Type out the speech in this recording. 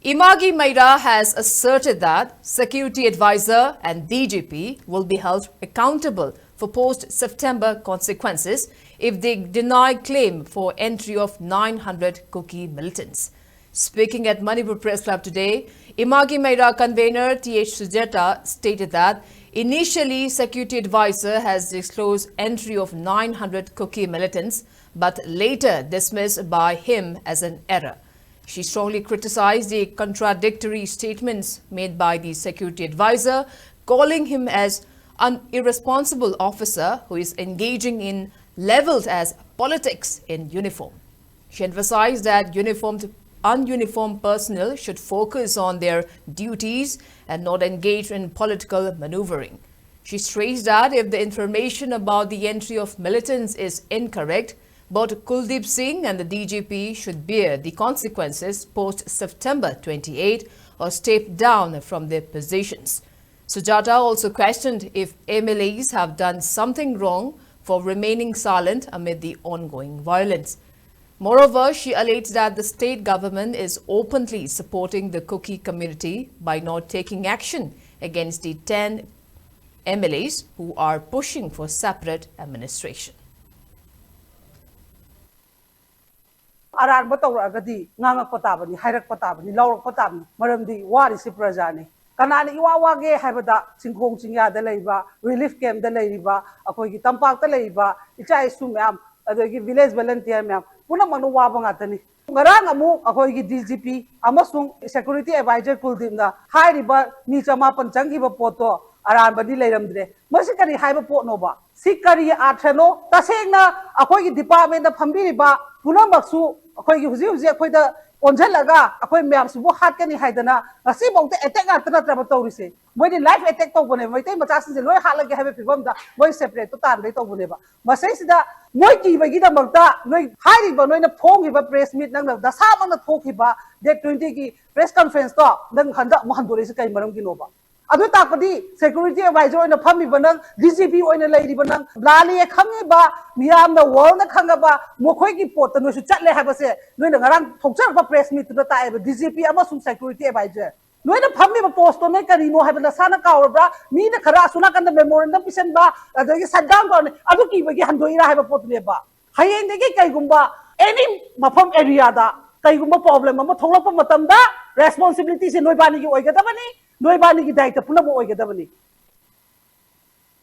Imagi Maira has asserted that security advisor and DGP will be held accountable for post-September consequences if they deny claim for entry of 900 Kuki militants. Speaking at Manipur Press Club today, Imagi Maira convener T.H. Sujeta stated that initially security advisor has disclosed entry of 900 Kuki militants, but later dismissed by him as an error. She strongly criticized the contradictory statements made by the security advisor, calling him as an irresponsible officer who is engaging in labeled as politics in uniform. She emphasized that ununiformed personnel should focus on their duties and not engage in political maneuvering. She stressed that if the information about the entry of militants is incorrect, both Kuldeep Singh and the DGP should bear the consequences post-September 28 or step down from their positions. Sujata also questioned if MLAs have done something wrong for remaining silent amid the ongoing violence. Moreover, she alleged that the state government is openly supporting the Kuki community by not taking action against the 10 MLAs who are pushing for separate administration. Aran batawragadi nganga patabani hairak patabani lawrak patabani maramdi warisi prajani kanani iwawage haibada singkhong chingya da leiba relief camp da leiba akoi gi tampak ta leiba icha isu myam adagi village volunteer myam puna manu waba ngatani ngarang amu akoi gi DGP amasung security advisor Kuldeep na hairiba mi chama panchanggi ba poto aran badi leiramdre masi kari haiba pot no ba sikari athano tasengna akoi gi department da phambiri ba punambasu akoi gi huji akoi da onjalaga akoi myam subu hat kani haidana asi bauta attack atna traba tawrise moi ni life attack to bone moi tai macha sin loi halage habe pibam da moi separate to tan dei to bone ba masai sida moi ki bagi da magta noi hairi ba noi na phong hi ba press meet nang da sa mang na thok hi ba date 20 ki press conference to nang handa mo handore se kai maram ki no ba adu takpadi security advisor oina phami banang DGP oina leiri banang lali khangi ba miyam na world na khanga ba mokhoi ki pot no su chatle ha ba se noi na ngarang thokchar ba press meet na ta ba DGP ama sum security advisor noi na phami ba post to noi kari no ha ba sana ka ba mi na khara suna kan memorandum pisan ba adu ki shutdown ba adu ki ba gi handoi ra ha ba pot le ba hayeng de ki kai gumba any mafam area da kai gumba problem ama tholak pa matam da responsibility se noi bani ki oiga da bani noi bani ki daita puna mo oiga da bani